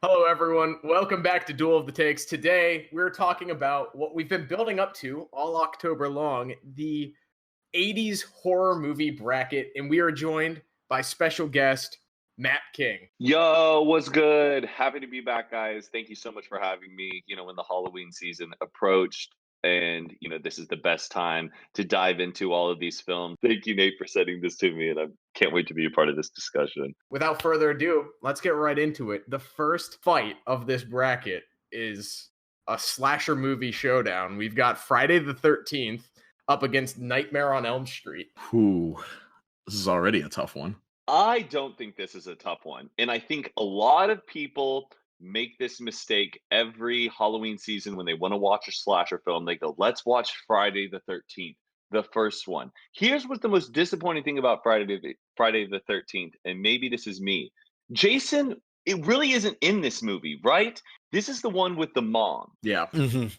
Hello, everyone. Welcome back to Duel of the Takes. Today, we're talking about what we've been building up to all October long, the 80s horror movie bracket, and we are joined by special guest Matt King. Yo, what's good? Happy to be back, guys. Thank you so much for having me. When the Halloween season approached, and this is the best time to dive into all of these films. Thank you, Nate, for sending this to me, and I can't wait to be a part of this discussion. Without further ado, let's get right into it. The first fight of this bracket is a slasher movie showdown. We've got Friday the 13th up against Nightmare on Elm Street. Ooh, this is already a tough one. I don't think this is a tough one, and I think a lot of people make this mistake every Halloween season when they want to watch a slasher film. They go, "Let's watch Friday the 13th, the first one." Here's what's the most disappointing thing about Friday the 13th, and maybe this is me. Jason, it really isn't in this movie, right? This is the one with the mom. Yeah. Yep.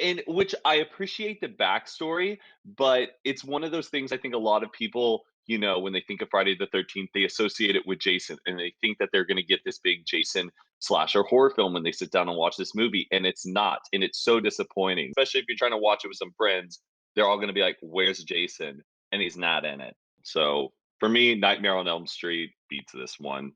And which I appreciate the backstory, but it's one of those things I think a lot of people, when they think of Friday the 13th, they associate it with Jason and they think that they're going to get this big Jason slasher horror film when they sit down and watch this movie. And it's not. And it's so disappointing, especially if you're trying to watch it with some friends. They're all going to be like, "Where's Jason?" And he's not in it. So for me, Nightmare on Elm Street beats this one.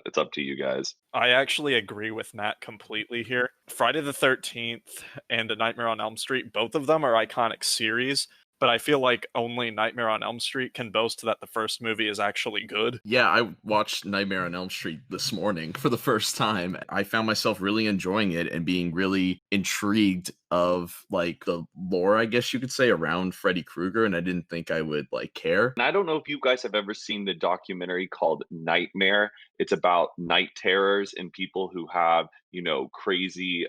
It's up to you guys. I actually agree with Matt completely here. Friday the 13th and A Nightmare on Elm Street, both of them are iconic series, but I feel like only Nightmare on Elm Street can boast that the first movie is actually good. Yeah, I watched Nightmare on Elm Street this morning for the first time. I found myself really enjoying it and being really intrigued of like the lore, I guess you could say, around Freddy Krueger, and I didn't think I would like care. And I don't know if you guys have ever seen the documentary called Nightmare. It's about night terrors and people who have, crazy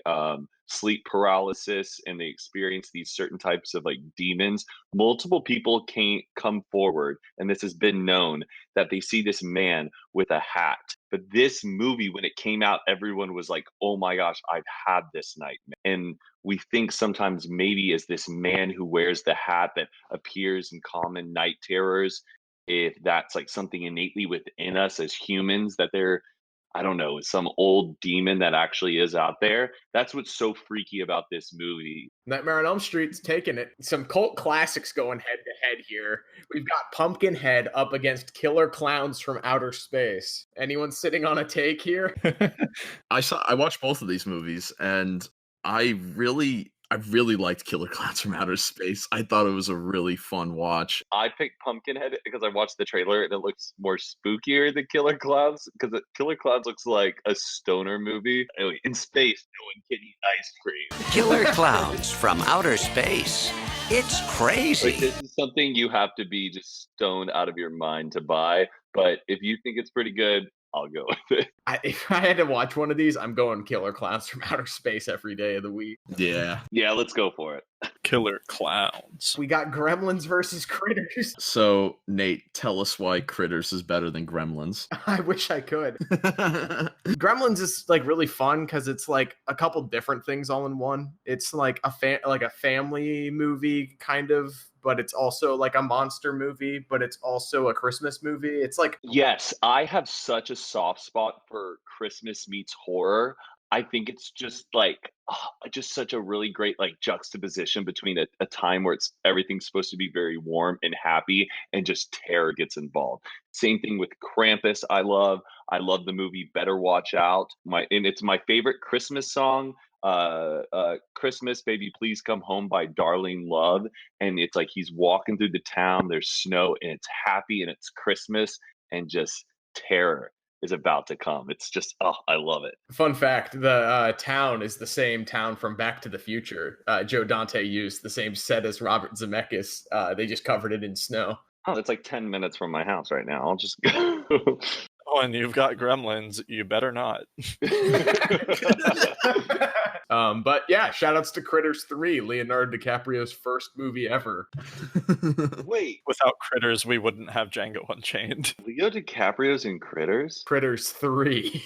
sleep paralysis, and they experience these certain types of like demons. Multiple people can't come forward, and this has been known, that they see this man with a hat. But this movie, when it came out, everyone was like, "Oh my gosh, I've had this nightmare." And we think sometimes maybe as this man who wears the hat that appears in common night terrors, if that's like something innately within us as humans, that they're, I don't know, some old demon that actually is out there. That's what's so freaky about this movie. Nightmare on Elm Street's taking it. Some cult classics going head to head here. We've got Pumpkinhead up against Killer Clowns from Outer Space. Anyone sitting on a take here? I watched both of these movies, and I really liked Killer Clowns from Outer Space. I thought it was a really fun watch. I picked Pumpkinhead because I watched the trailer and it looks more spookier than Killer Clowns, because Killer Clowns looks like a stoner movie. Anyway, in space, no one can eat ice cream. Killer Clowns from Outer Space. It's crazy. Like, this is something you have to be just stoned out of your mind to buy. But if you think it's pretty good, I'll go with it. If I had to watch one of these, I'm going Killer Clowns from Outer Space every day of the week. Yeah. Yeah, let's go for it. Killer Clowns. We got Gremlins versus Critters. So, Nate, tell us why Critters is better than Gremlins. I wish I could. Gremlins is like really fun because it's like a couple different things all in one. It's like a family movie kind of, but it's also like a monster movie, but it's also a Christmas movie. It's like, yes, I have such a soft spot for Christmas meets horror. I think it's just like just such a really great like juxtaposition between a time where everything's supposed to be very warm and happy, and just terror gets involved. Same thing with Krampus. I love the movie Better Watch Out. And it's my favorite Christmas song. Christmas Baby Please Come Home by Darlene Love. And it's like he's walking through the town, there's snow, and it's happy, and it's Christmas, and just terror is about to come. It's just, I love it. Fun fact, the town is the same town from Back to the Future. Joe Dante used the same set as Robert Zemeckis. They just covered it in snow. Oh, that's like 10 minutes from my house right now. I'll just go. Oh, and you've got Gremlins. You better not. But yeah, shout outs to Critters 3, Leonardo DiCaprio's first movie ever. Wait, Without Critters, we wouldn't have Django Unchained. Leo DiCaprio's in Critters? Critters 3.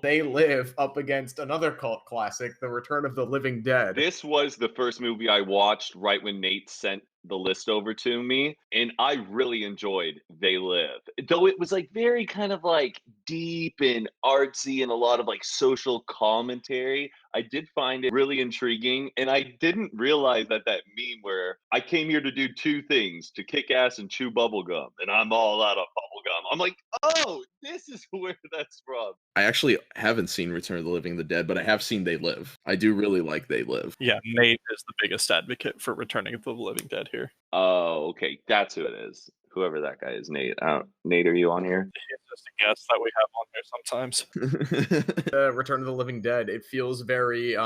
They live up against another cult classic, The Return of the Living Dead. This was the first movie I watched right when Nate sent the list over to me, and I really enjoyed They Live. Though it was like very kind of like deep and artsy and a lot of like social commentary, I did find it really intriguing. And I didn't realize that meme where I came here to do two things, to kick ass and chew bubble gum, and I'm all out of bubble gum. I'm like, oh, this is where that's from. I actually haven't seen Return of the Living Dead, but I have seen They Live. I do really like They Live. Yeah, Nate is the biggest advocate for Returning of the Living Dead here. Oh, okay. That's who it is. Whoever that guy is, Nate. Nate, are you on here? It's just a guess that we have on here sometimes. Return of the Living Dead, it feels very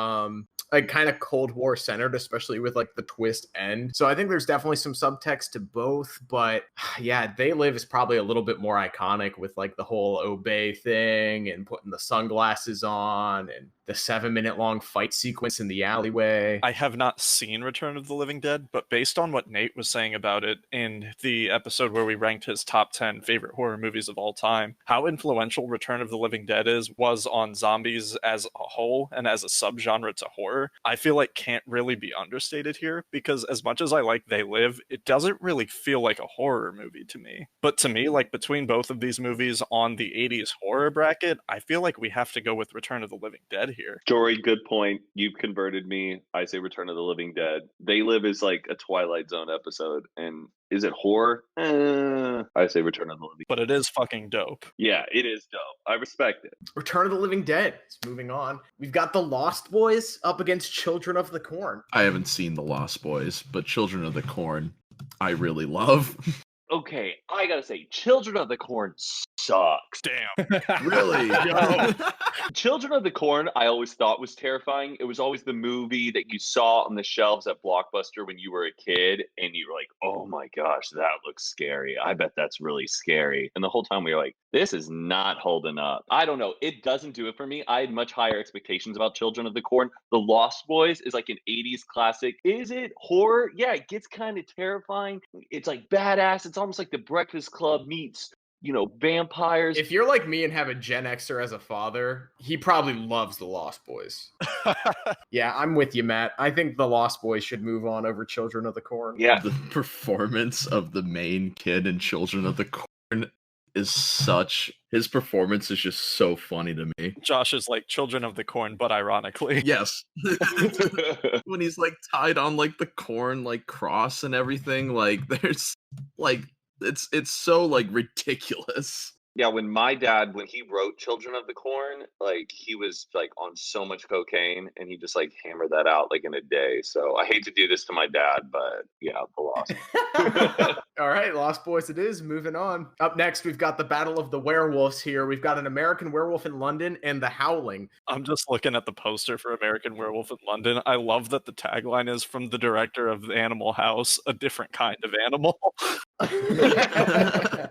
like kind of Cold War centered, especially with like the twist end. So I think there's definitely some subtext to both, but yeah, They Live is probably a little bit more iconic with like the whole obey thing and putting the sunglasses on and the 7-minute long fight sequence in the alleyway. I have not seen Return of the Living Dead, but based on what Nate was saying about it in the episode where we ranked his top 10 favorite horror movies of all time, how influential Return of the Living Dead was on zombies as a whole and as a subgenre to horror, I feel like can't really be understated here, because as much as I like They Live, it doesn't really feel like a horror movie to me. But to me, like between both of these movies on the 80s horror bracket, I feel like we have to go with Return of the Living Dead here. Jory, good point. You've converted me. I say Return of the Living Dead. They Live is like a Twilight Zone episode, and is it horror? I say Return of the Living. But it is fucking dope. Yeah, it is dope. I respect it. Return of the Living Dead. Moving on. We've got the Lost Boys up against Children of the Corn. I haven't seen The Lost Boys, but Children of the Corn, I really love. Okay, I gotta say, Children of the Corn sucks. Damn. Really? No. Children of the Corn, I always thought was terrifying. It was always the movie that you saw on the shelves at Blockbuster when you were a kid, and you were like, oh my gosh, that looks scary. I bet that's really scary. And the whole time we were like, this is not holding up. I don't know. It doesn't do it for me. I had much higher expectations about Children of the Corn. The Lost Boys is like an 80s classic. Is it horror? Yeah, it gets kind of terrifying. It's like badass. It's almost like The Breakfast Club meets, vampires. If you're like me and have a Gen Xer as a father, he probably loves the Lost Boys. Yeah, I'm with you, Matt. I think the Lost Boys should move on over Children of the Corn. Yeah. The performance of the main kid in Children of the Corn is his performance is just so funny to me. Josh is like Children of the Corn, but ironically. Yes. When he's like tied on like the corn like cross and everything, like there's like it's so like ridiculous. Yeah, when my dad, when he wrote Children of the Corn, like he was like on so much cocaine, and he just like hammered that out like in a day. So I hate to do this to my dad, but yeah, the Lost. All right, Lost Boys it is. Moving on. Up next, we've got the Battle of the Werewolves here. We've got An American Werewolf in London and The Howling. I'm just looking at the poster for American Werewolf in London. I love that the tagline is from the director of Animal House, a different kind of animal.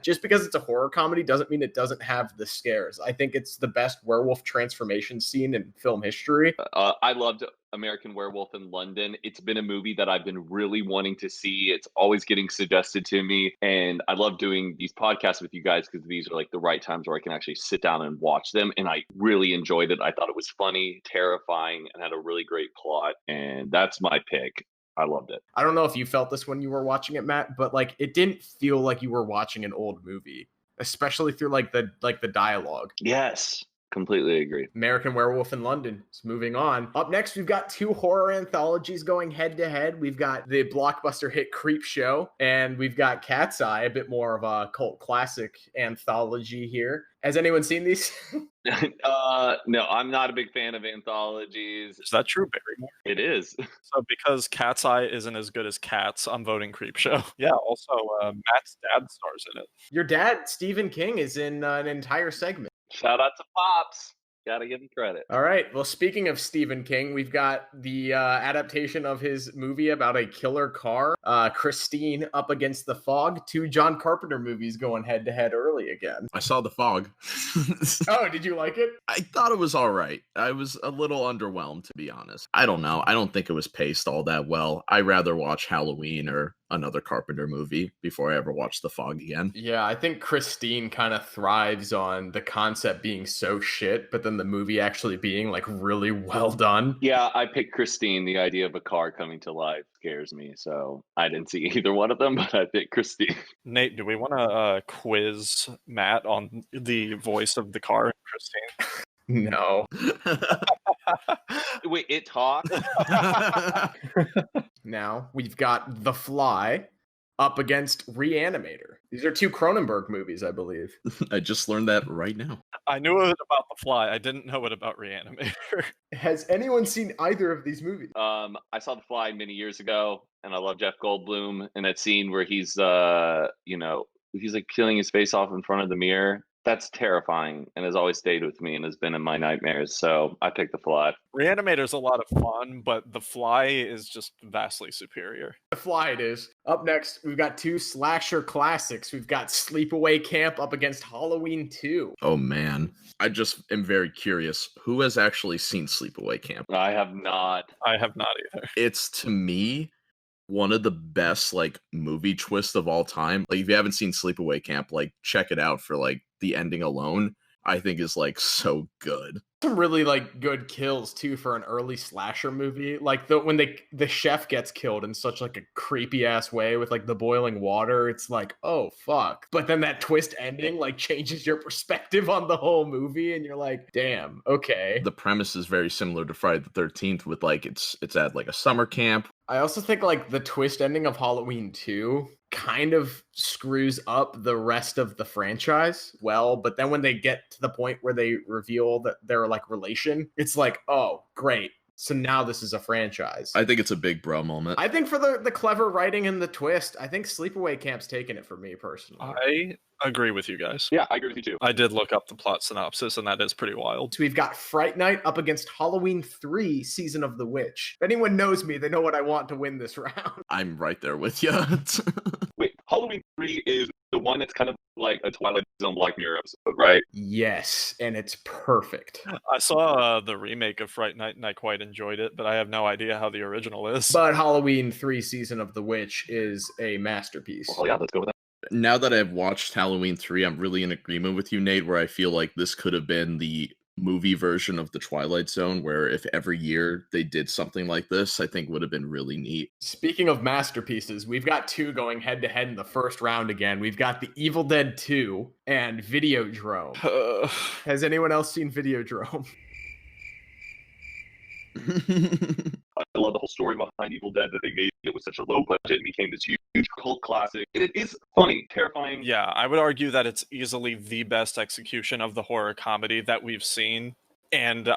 Just because it's a horror comedy doesn't mean it doesn't have the scares. I think it's the best werewolf transformation scene in film history. I loved American Werewolf in London. It's been a movie that I've been really wanting to see. It's always getting suggested to me, and I love doing these podcasts with you guys because these are like the right times where I can actually sit down and watch them, and I really enjoyed it. I thought it was funny, terrifying, and had a really great plot, and that's my pick. I loved it. I don't know if you felt this when you were watching it, Matt, but like it didn't feel like you were watching an old movie, especially through like the dialogue. Yes, completely agree. American Werewolf in London. So moving on. Up next, we've got two horror anthologies going head to head. We've got the blockbuster hit Creep Show, and we've got Cat's Eye, a bit more of a cult classic anthology here. Has anyone seen these? No, I'm not a big fan of anthologies. Is that true, Barrymore? It is. So because Cat's Eye isn't as good as Cats, I'm voting Creep Show. Yeah, also Matt's dad stars in it. Your dad, Stephen King, is in an entire segment. Shout out to Pops. Gotta give him credit. All right. Well, speaking of Stephen King, we've got the adaptation of his movie about a killer car, Christine, up against The Fog. Two John Carpenter movies going head to head early again. I saw The Fog. Oh, did you like it? I thought it was all right. I was a little underwhelmed, to be honest. I don't know. I don't think it was paced all that well. I'd rather watch Halloween or another Carpenter movie before I ever watched The Fog again. Yeah, I think Christine kind of thrives on the concept being so shit, but then the movie actually being like really well done. Yeah, I picked Christine. The idea of a car coming to life scares me, so I didn't see either one of them, but I picked Christine. Nate, do we want to quiz Matt on the voice of the car in Christine? No. Wait, it talks? Now we've got The Fly up against Reanimator. These are two Cronenberg movies, I believe. I just learned that right now. I knew it about The Fly. I didn't know it about Reanimator. Has anyone seen either of these movies? I saw The Fly many years ago, and I love Jeff Goldblum. And that scene where he's, he's like peeling his face off in front of the mirror. That's terrifying, and has always stayed with me, and has been in my nightmares. So I picked The Fly. Reanimator's a lot of fun, but The Fly is just vastly superior. The Fly it is. Up next, we've got two slasher classics. We've got Sleepaway Camp up against Halloween 2. Oh man, I just am very curious. Who has actually seen Sleepaway Camp? I have not. I have not either. It's, to me, one of the best like movie twists of all time. Like, if you haven't seen Sleepaway Camp, like, check it out for like the ending alone. I think is like so good. Some really like good kills too for an early slasher movie. Like when the chef gets killed in such like a creepy ass way with like the boiling water. It's like, oh fuck. But then that twist ending like changes your perspective on the whole movie, and you're like, damn, okay. The premise is very similar to Friday the 13th with like it's at like a summer camp. I also think like the twist ending of Halloween 2 kind of screws up the rest of the franchise well, but then when they get to the point where they reveal that they're like relation, it's like, oh great, so now this is a franchise. I think it's a big bro moment. I think for the clever writing and the twist, I think Sleepaway Camp's taken it for me personally. I agree with you guys. Yeah, I agree with you too. I did look up the plot synopsis, and that is pretty wild. So we've got Fright Night up against Halloween 3 Season of the Witch. If anyone knows me, they know what I want to win this round. I'm right there with you. Wait, Halloween 3 is the one that's kind of like a Twilight Zone Black Mirror episode, right? Yes, and it's perfect. I saw the remake of Fright Night, and I quite enjoyed it, but I have no idea how the original is. But Halloween 3 Season of the Witch is a masterpiece. Well, yeah, let's go with that. Now that I've watched Halloween 3, I'm really in agreement with you, Nate, where I feel like this could have been the movie version of the Twilight Zone, where if every year they did something like this, I think would have been really neat. Speaking of masterpieces, we've got two going head to head in the first round again. We've got The Evil Dead 2 and Videodrome. Has anyone else seen Videodrome? I love the whole story behind Evil Dead, that they made it with such a low budget and became this huge cult classic. It is funny, terrifying. Yeah, I would argue that it's easily the best execution of the horror comedy that we've seen. And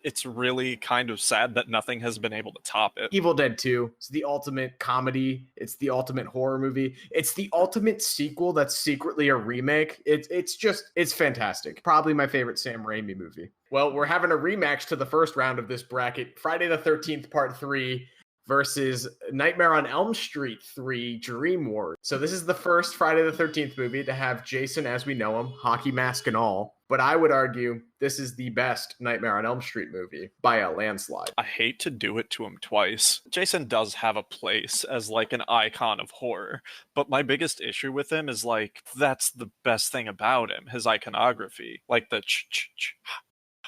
it's really kind of sad that nothing has been able to top it. Evil Dead 2. It's the ultimate comedy. It's the ultimate horror movie. It's the ultimate sequel that's secretly a remake. It's fantastic. Probably my favorite Sam Raimi movie. Well, we're having a rematch to the first round of this bracket. Friday the 13th Part 3 versus Nightmare on Elm Street 3 Dream Wars. So this is the first Friday the 13th movie to have Jason as we know him, hockey mask and all. But I would argue this is the best Nightmare on Elm Street movie by a landslide. I hate to do it to him twice. Jason does have a place as like an icon of horror, but my biggest issue with him is like, that's the best thing about him, his iconography. Like the ch-ch-ch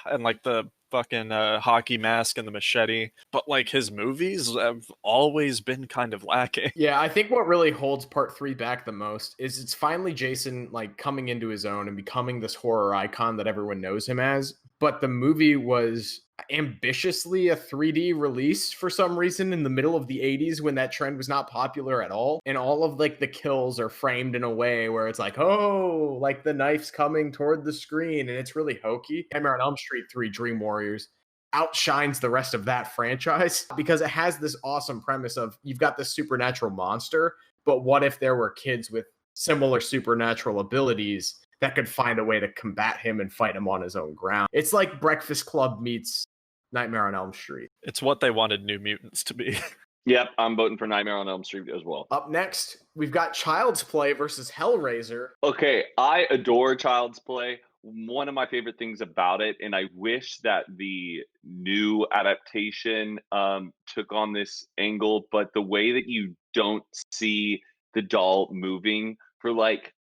and like the fucking hockey mask and the machete, but like his movies have always been kind of lacking. Yeah, I think what really holds Part 3 back the most is it's finally Jason like coming into his own and becoming this horror icon that everyone knows him as. But the movie was ambitiously a 3D release for some reason in the middle of the 80s when that trend was not popular at all. And all of like the kills are framed in a way where it's like, oh, like the knife's coming toward the screen, and it's really hokey. Nightmare on Elm Street 3 Dream Warriors outshines the rest of that franchise because it has this awesome premise of you've got this supernatural monster, but what if there were kids with similar supernatural abilities that could find a way to combat him and fight him on his own ground? It's like Breakfast Club meets Nightmare on Elm Street. It's what they wanted New Mutants to be. Yep, I'm voting for Nightmare on Elm Street as well. Up next, we've got Child's Play versus Hellraiser. Okay, I adore Child's Play. one of my favorite things about it, and I wish that the new adaptation took on this angle, but the way that you don't see the doll moving for like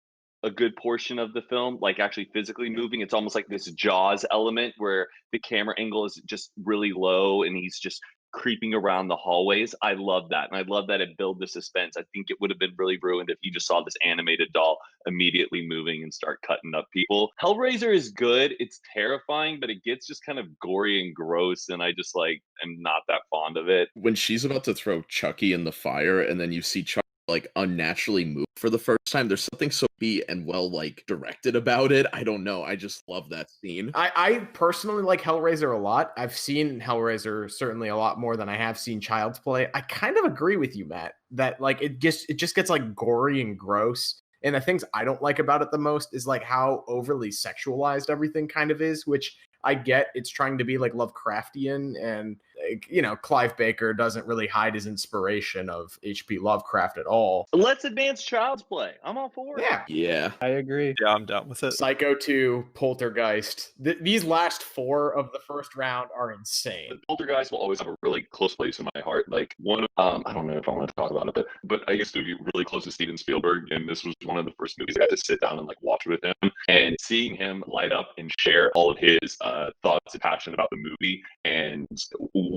a good portion of the film, like actually physically moving, it's almost like this Jaws element where the camera angle is just really low and he's just creeping around the hallways. I love that. And I love that it built the suspense. I think it would have been really ruined if you just saw this animated doll immediately moving and start cutting up people. Hellraiser is good. It's terrifying, but it gets just kind of gory and gross. And I just like am not that fond of it. When she's about to throw Chucky in the fire and then you see Chucky like unnaturally move for the first time, there's something so beat and well like directed about it. I don't know. I just love that scene. I personally like Hellraiser a lot. I've seen Hellraiser certainly a lot more than I have seen Child's Play. I kind of agree with you, Matt, that like it just gets like gory and gross. And the things I don't like about it the most is like how overly sexualized everything kind of is, which I get it's trying to be like Lovecraftian, and like, you know, Clive Baker doesn't really hide his inspiration of H.P. Lovecraft at all. Let's advance Child's Play. I'm all for it. Yeah. I agree. Yeah, I'm down with it. Psycho 2, Poltergeist. These last 4 of the first round are insane. Poltergeist will always have a really close place in my heart. Like one of, I don't know if I want to talk about it, but I used to be really close to Steven Spielberg, and this was one of the first movies I got to sit down and like watch with him, and seeing him light up and share all of his thoughts and passion about the movie, and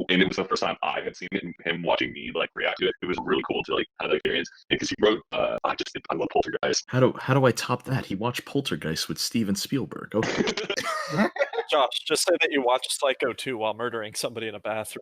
it was the first time I had seen it, and him watching me like react to it. It was really cool to like have that experience, because he wrote, I love Poltergeist. How do I top that? He watched Poltergeist with Steven Spielberg. Okay. Josh, just say that you watched Psycho 2 while murdering somebody in a bathroom.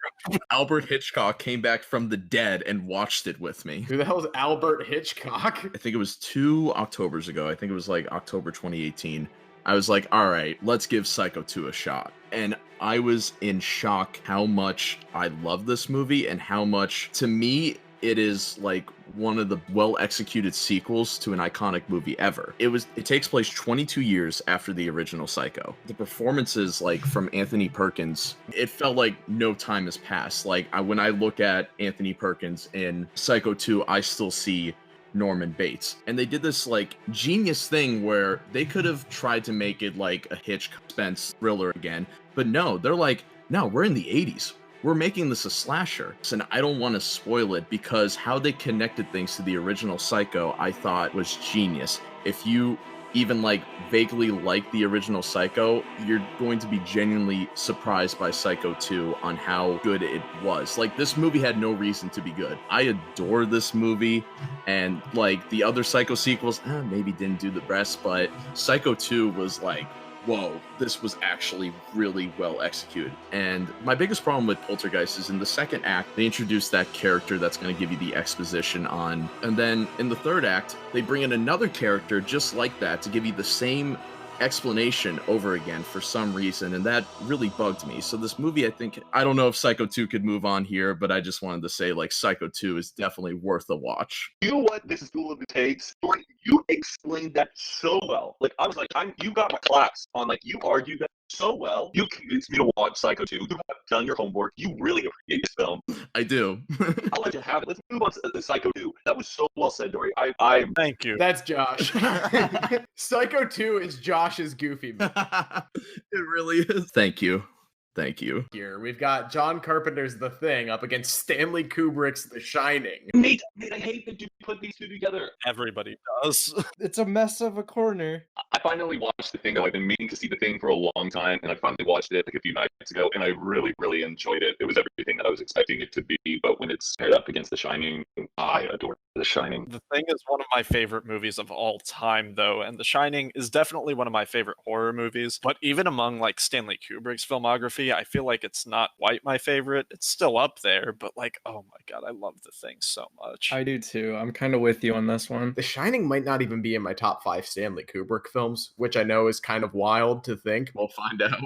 Albert Hitchcock came back from the dead and watched it with me. Who the hell is Albert Hitchcock? I think it was 2 Octobers ago. I think it was like October 2018. I was like, all right, let's give Psycho 2 a shot. And I was in shock how much I love this movie and how much, to me, it is like one of the well-executed sequels to an iconic movie ever. It takes place 22 years after the original Psycho. The performances, like from Anthony Perkins, it felt like no time has passed. Like when I look at Anthony Perkins in Psycho 2, I still see Norman Bates. And they did this like genius thing where they could have tried to make it like a Hitchcock Spence thriller again, but no, they're like, no, we're in the 80s. We're making this a slasher. And I don't want to spoil it, because how they connected things to the original Psycho, I thought was genius. If you even like vaguely like the original Psycho, you're going to be genuinely surprised by Psycho 2 on how good it was. Like, this movie had no reason to be good. I adore this movie, and like the other Psycho sequels maybe didn't do the best, but Psycho 2 was like, whoa, this was actually really well executed. And my biggest problem with Poltergeist is in the second act, they introduce that character that's going to give you the exposition on. And then in the third act, they bring in another character just like that to give you the same explanation over again for some reason, and that really bugged me. So this movie, I don't know if Psycho 2 could move on here, but I just wanted to say, like, Psycho 2 is definitely worth a watch. You know what? This is cool of the takes. You explained that so well. Like, I was like, you got my claps on, like, you argued that so well. You convinced me to watch Psycho 2. You have done your homework. You really appreciate this film. I do. I'll let you have it. Let's move on to the Psycho 2. That was so well said, Dory. I Thank you. That's Josh. Psycho 2 is Josh's Goofy movie. It really is. Thank you. Here we've got John Carpenter's The Thing up against Stanley Kubrick's The Shining. Nate, I hate that you put these two together. Everybody does. It's a mess of a corner. I finally watched The Thing. I've been meaning to see The Thing for a long time, and I finally watched it like a few nights ago, and I really, really enjoyed it. It was everything that I was expecting it to be, but when it's paired up against The Shining, I adore The Shining. The Thing is one of my favorite movies of all time, though, and The Shining is definitely one of my favorite horror movies. But even among like Stanley Kubrick's filmography, I feel like it's not quite my favorite. It's still up there, but like, oh my god, I love The Thing so much. I do too. I'm kind of with you on this one. The Shining might not even be in my top 5 Stanley Kubrick films, which I know is kind of wild to think. We'll find out.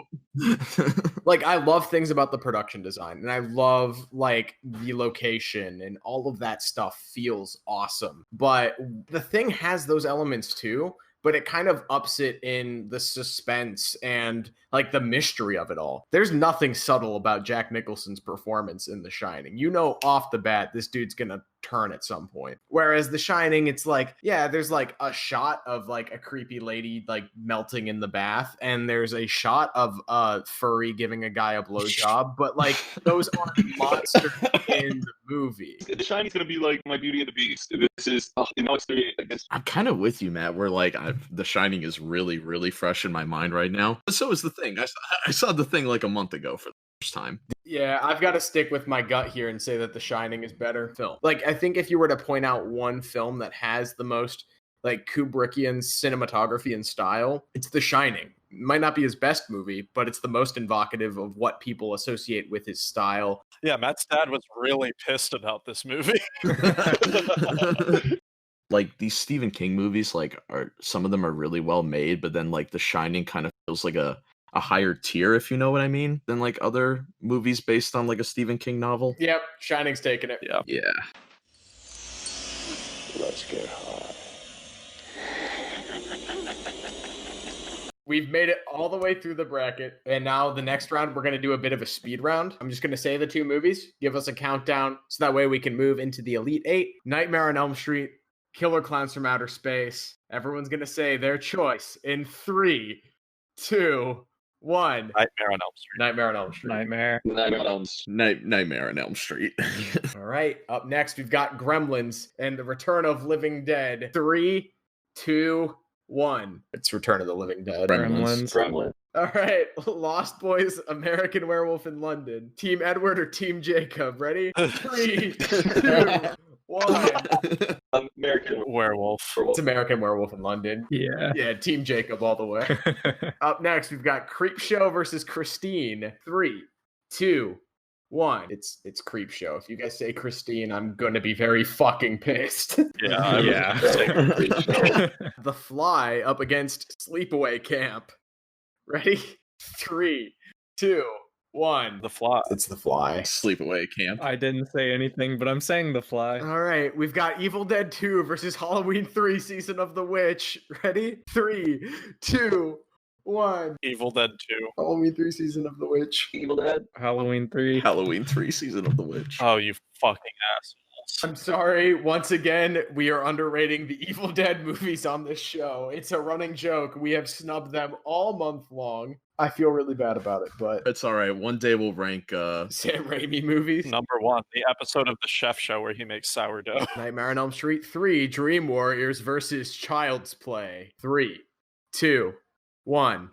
Like, I love things about the production design, and I love like the location, and all of that stuff feels awesome. But The Thing has those elements too, but it kind of ups it in the suspense and like the mystery of it all. There's nothing subtle about Jack Nicholson's performance in The Shining. You know off the bat, this dude's gonna turn at some point. Whereas The Shining, it's like, yeah, there's like a shot of like a creepy lady like melting in the bath, and there's a shot of furry giving a guy a blowjob, but like those aren't monsters in the movie. The Shining's gonna be like my Beauty and the Beast. This is it's 3, I guess. I'm kind of with you, Matt. Where like The Shining is really, really fresh in my mind right now. But so is The Thing. I saw The Thing like a month ago for the first time. Yeah, I've got to stick with my gut here and say that The Shining is better film. Like, I think if you were to point out one film that has the most like Kubrickian cinematography and style, it's The Shining. It might not be his best movie, but it's the most evocative of what people associate with his style. Yeah, Matt's dad was really pissed about this movie. Like these Stephen King movies, like some of them are really well made, but then like The Shining kind of feels like a higher tier, if you know what I mean, than like other movies based on like a Stephen King novel. Yep, Shining's taking it. Yeah. Let's get high. We've made it all the way through the bracket, and now the next round, we're going to do a bit of a speed round. I'm just going to say the 2 movies, give us a countdown, so that way we can move into the Elite 8. Nightmare on Elm Street, Killer Clowns from Outer Space. Everyone's going to say their choice in 3, 2, 1. Nightmare on Elm Street. Nightmare on Elm Street. Nightmare. Nightmare on Elm Street. All right, up next, we've got Gremlins and the Return of Living Dead. 3, 2, 1. It's Return of the Living Dead. Gremlins. All right, Lost Boys, American Werewolf in London. Team Edward or Team Jacob? Ready? 3, 2, 1. American Werewolf. It's American Werewolf in London. Yeah. Yeah, Team Jacob all the way. Up next, we've got Creep Show versus Christine. 3, 2, 1. It's Creep Show. If you guys say Christine, I'm gonna be very fucking pissed. Yeah. Yeah. The Fly up against Sleepaway Camp. Ready? 3, 2, 1. The Fly. It's The Fly. Sleepaway Camp. I didn't say anything, but I'm saying The Fly. All right, we've got Evil Dead 2 versus Halloween 3 Season of the Witch. Ready? 3, 2, 1. Evil Dead 2. Halloween 3 Season of the Witch. Evil Dead. Halloween 3. Halloween 3 Season of the Witch. Oh, you fucking assholes. I'm sorry, once again, we are underrating the Evil Dead movies on this show. It's a running joke. We have snubbed them all month long. I feel really bad about it, but It's all right. One day we'll rank Sam Raimi movies. Number 1, the episode of The Chef Show where he makes sourdough. Nightmare on Elm Street 3, Dream Warriors versus Child's Play. 3, 2, 1.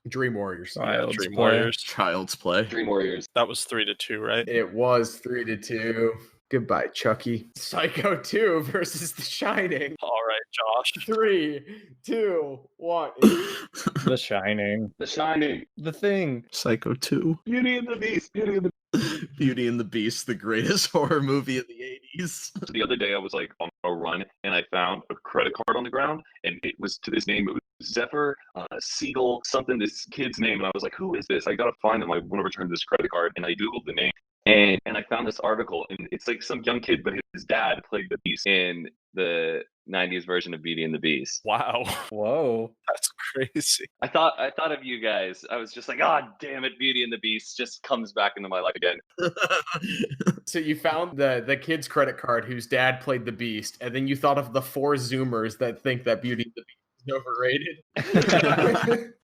Dream Warriors. Child's Dream Play. Warriors. Child's Play. Dream Warriors. That was 3-2, right? It was 3-2. Goodbye, Chucky. Psycho 2 versus The Shining. All right, Josh. 3, 2, 1. The Shining. The Shining. The Thing. Psycho 2. Beauty and the Beast. Beauty and the Beauty and the Beast, the greatest horror movie of the 80s. So the other day I was like on a run and I found a credit card on the ground and it was to this name. It was Zephyr Siegel, something, this kid's name. And I was like, who is this? I got to find him. I want to return this credit card. And I Googled the name. And I found this article, and it's like some young kid, but his dad played the Beast in the 90s version of Beauty and the Beast. Wow. Whoa. That's crazy. I thought of you guys. I was just like, ah, damn it, Beauty and the Beast just comes back into my life again. So you found the kid's credit card whose dad played the Beast, and then you thought of the 4 Zoomers that think that Beauty and the Beast is overrated.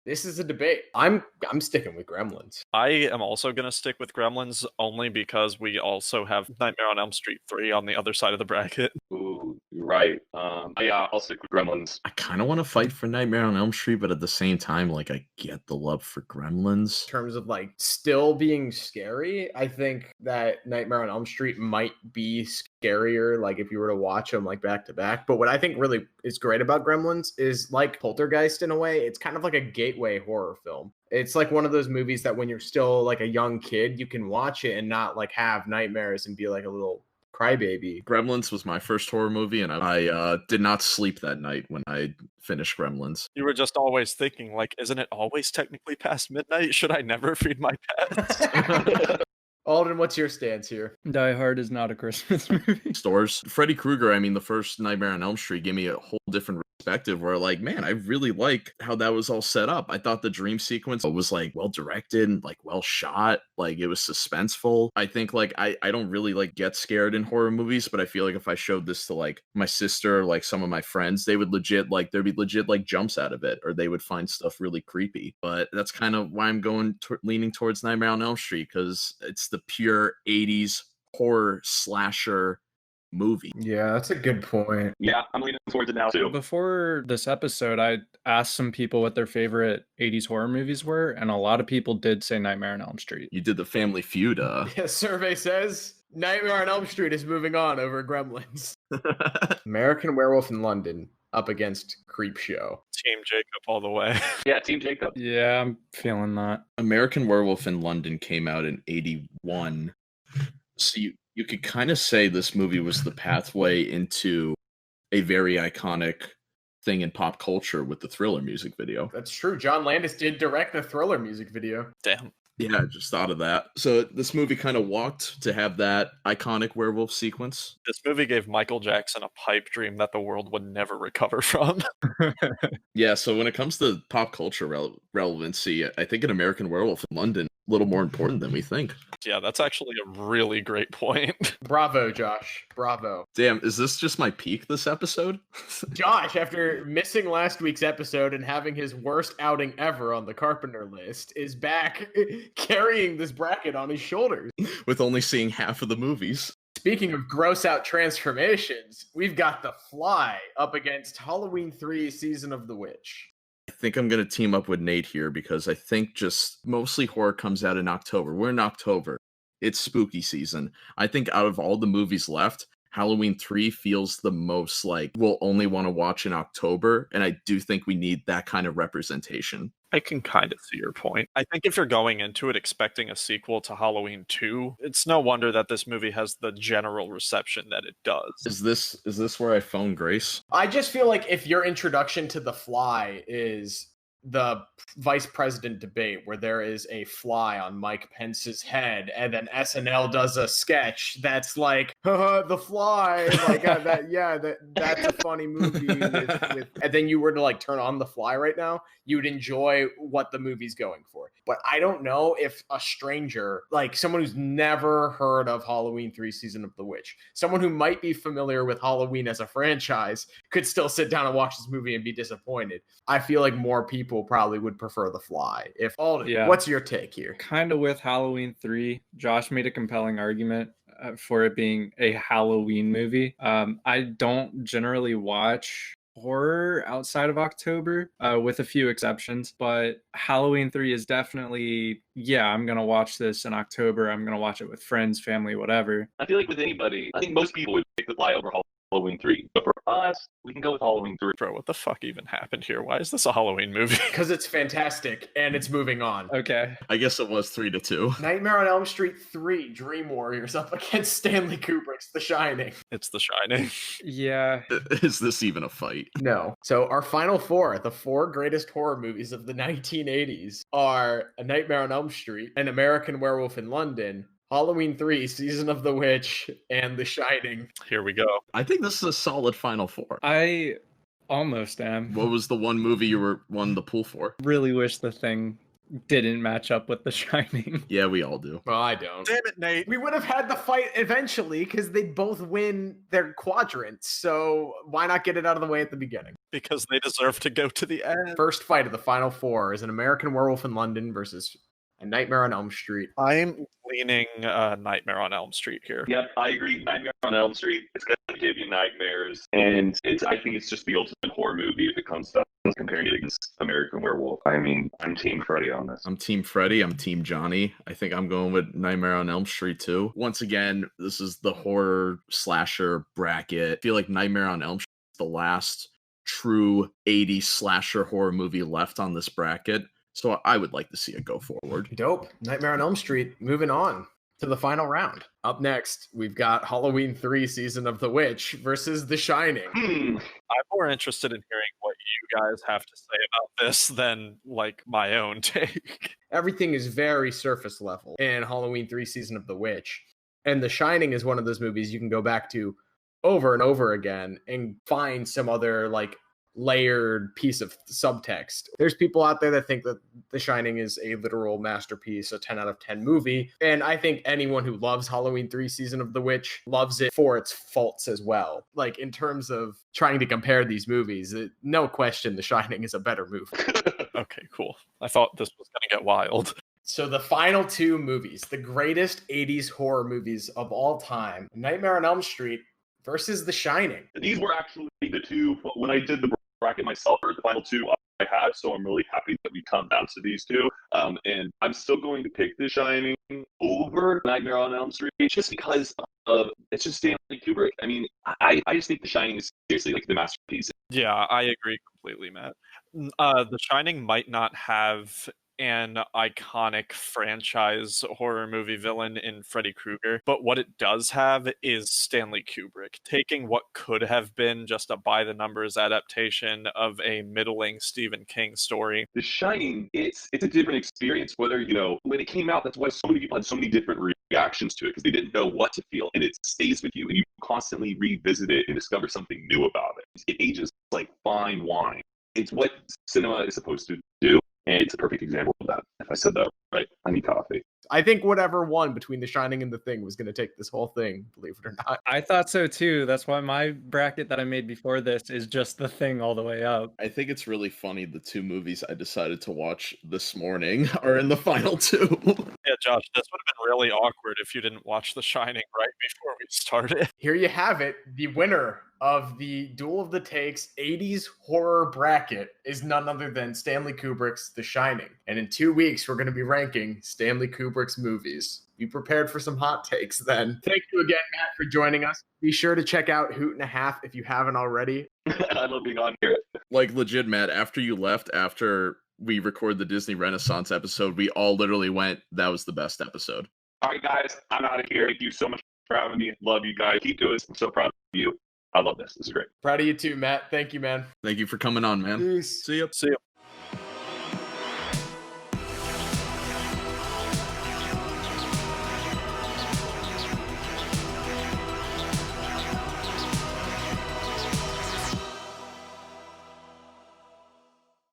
This is a debate. I'm sticking with Gremlins. I am also going to stick with Gremlins only because we also have Nightmare on Elm Street 3 on the other side of the bracket. Ooh, you're right. Yeah, I'll stick with Gremlins. I kind of want to fight for Nightmare on Elm Street, but at the same time, like, I get the love for Gremlins. In terms of like still being scary, I think that Nightmare on Elm Street might be scarier, like if you were to watch them like back to back. But what I think really is great about Gremlins is like Poltergeist in a way. It's kind of like a gateway horror film. It's like one of those movies that when you're still like a young kid, you can watch it and not like have nightmares and be like a little crybaby. Gremlins was my first horror movie, and I did not sleep that night when I finished Gremlins. You were just always thinking, like, isn't it always technically past midnight? Should I never feed my pets? Alden, what's your stance here? Die Hard is not a Christmas movie. Stores. Freddy Krueger, I mean, the first Nightmare on Elm Street gave me a whole different perspective where like, man, I really like how that was all set up. I thought the dream sequence was like well directed and like well shot, like it was suspenseful. I think like I don't really like get scared in horror movies, but I feel like if I showed this to like my sister or like some of my friends, they would legit like there'd be legit like jumps out of it, or they would find stuff really creepy. But that's kind of why I'm going leaning towards Nightmare on Elm Street, because it's the pure 80s horror slasher movie. Yeah, that's a good point. Yeah, I'm leaning towards it now too. Before this episode, I asked some people what their favorite 80s horror movies were, and a lot of people did say Nightmare on Elm Street. You did the Family Feud. Yeah, survey says Nightmare on Elm Street is moving on over Gremlins. American Werewolf in London up against Creepshow. Team Jacob all the way. Yeah, Team Jacob. Yeah, I'm feeling that. American Werewolf in London came out in 81. So you could kind of say this movie was the pathway into a very iconic thing in pop culture with the Thriller music video. That's true. John Landis did direct the Thriller music video. Damn. Yeah, I just thought of that. So this movie kind of walked to have that iconic werewolf sequence. This movie gave Michael Jackson a pipe dream that the world would never recover from. Yeah, so when it comes to pop culture relevancy, I think an American Werewolf in London a little more important than we think. Yeah, that's actually a really great point. Bravo, Josh. Bravo. Damn, is this just my peak this episode? Josh, after missing last week's episode and having his worst outing ever on the Carpenter list, is back carrying this bracket on his shoulders. With only seeing half of the movies. Speaking of gross out transformations, we've got The Fly up against Halloween 3 Season of the Witch. I think I'm going to team up with Nate here because I think just mostly horror comes out in October. We're in October. It's spooky season. I think out of all the movies left, Halloween 3 feels the most like we'll only want to watch in October. And I do think we need that kind of representation. I can kind of see your point. I think if you're going into it expecting a sequel to Halloween 2, it's no wonder that this movie has the general reception that it does. Is this where I phone Grace? I just feel like if your introduction to The Fly is the vice president debate where there is a fly on Mike Pence's head and then SNL does a sketch that's like The Fly, like that's a funny movie with and then you were to like turn on The Fly right now, you'd enjoy what the movie's going for. But I don't know if a stranger, like someone who's never heard of Halloween 3 Season of the Witch, someone who might be familiar with Halloween as a franchise, could still sit down and watch this movie and be disappointed. I feel like more people probably would prefer The Fly. If Alden, what's your take here? Kind of with Halloween 3, Josh made a compelling argument for it being a Halloween movie. I don't generally watch horror outside of October, with a few exceptions, but Halloween 3 is definitely, I'm gonna watch this in October. I'm gonna watch it with friends, family, whatever. I feel like with anybody, I think most people would pick The Fly over Halloween 3. But for us, we can go with Halloween 3. Bro, what the fuck even happened here? Why is this a Halloween movie? Because it's fantastic and it's moving on. Okay. I guess it was 3-2. Nightmare on Elm Street 3 Dream Warriors up against Stanley Kubrick's The Shining. It's The Shining. Yeah. Is this even a fight? No. So our final four, the four greatest horror movies of the 1980s, are A Nightmare on Elm Street, An American Werewolf in London, Halloween 3, Season of the Witch, and The Shining. Here we go. I think this is a solid final four. I almost am. What was the one movie you won the pool for? Really wish The Thing didn't match up with The Shining. Yeah, we all do. Well, I don't. Damn it, Nate. We would have had the fight eventually because they both win their quadrants. So why not get it out of the way at the beginning? Because they deserve to go to the end. First fight of the final four is An American Werewolf in London versus A Nightmare on Elm Street. I'm leaning Nightmare on Elm Street here. Yep, I agree. Nightmare on Elm Street. It's going to give you nightmares. And I think it's just the ultimate horror movie if it comes to comparing it against American Werewolf. I mean, I'm Team Freddy on this. I'm Team Freddy. I'm Team Johnny. I think I'm going with Nightmare on Elm Street too. Once again, this is the horror slasher bracket. I feel like Nightmare on Elm Street is the last true 80s slasher horror movie left on this bracket. So I would like to see it go forward. Dope. Nightmare on Elm Street. Moving on to the final round. Up next, we've got Halloween 3 Season of the Witch versus The Shining. I'm more interested in hearing what you guys have to say about this than like my own take. Everything is very surface level in Halloween 3 Season of the Witch. And The Shining is one of those movies you can go back to over and over again and find some other like layered piece of subtext. There's people out there that think that The Shining is a literal masterpiece, a 10 out of 10 movie. And I think anyone who loves Halloween 3 Season of the Witch loves it for its faults as well. Like, in terms of trying to compare these movies, no question The Shining is a better movie. Okay, cool. I thought this was going to get wild. So the final two movies, the greatest 80s horror movies of all time, Nightmare on Elm Street versus The Shining. These were actually the two, when I did the bracket myself, or the final two I had, so I'm really happy that we come down to these two. And I'm still going to pick The Shining over Nightmare on Elm Street, just because it's just Stanley Kubrick. I mean, I just think The Shining is seriously like the masterpiece. Yeah, I agree completely, Matt. The Shining might not have an iconic franchise horror movie villain in Freddy Krueger, but what it does have is Stanley Kubrick taking what could have been just a by-the-numbers adaptation of a middling Stephen King story. The Shining, it's a different experience. Whether, you know, when it came out, that's why so many people had so many different reactions to it, because they didn't know what to feel, and it stays with you, and you constantly revisit it and discover something new about it. It ages like fine wine. It's what cinema is supposed to do. And it's a perfect example of that. If I said that right, I need coffee. I think whatever won between The Shining and The Thing was going to take this whole thing, believe it or not. I thought so too. That's why my bracket that I made before this is just The Thing all the way up. I think it's really funny the two movies I decided to watch this morning are in the final two. Yeah, Josh, this would have been really awkward if you didn't watch The Shining right before we started. Here you have it. The winner of the Duel of the Takes 80s horror bracket is none other than Stanley Kubrick's The Shining. And in 2 weeks, we're going to be ranking Stanley Kubrick's movies. Be prepared for some hot takes then. Thank you again, Matt, for joining us. Be sure to check out Hoot and a Half if you haven't already. I love being on here. Like, legit, Matt, after you left, after we recorded the Disney Renaissance episode, we all literally went, that was the best episode. All right, guys, I'm out of here. Thank you so much for having me. Love you guys. Keep doing this. I'm so proud of you. I love this. This is great. Proud of you too, Matt. Thank you, man. Thank you for coming on, man. Peace. See ya. See ya.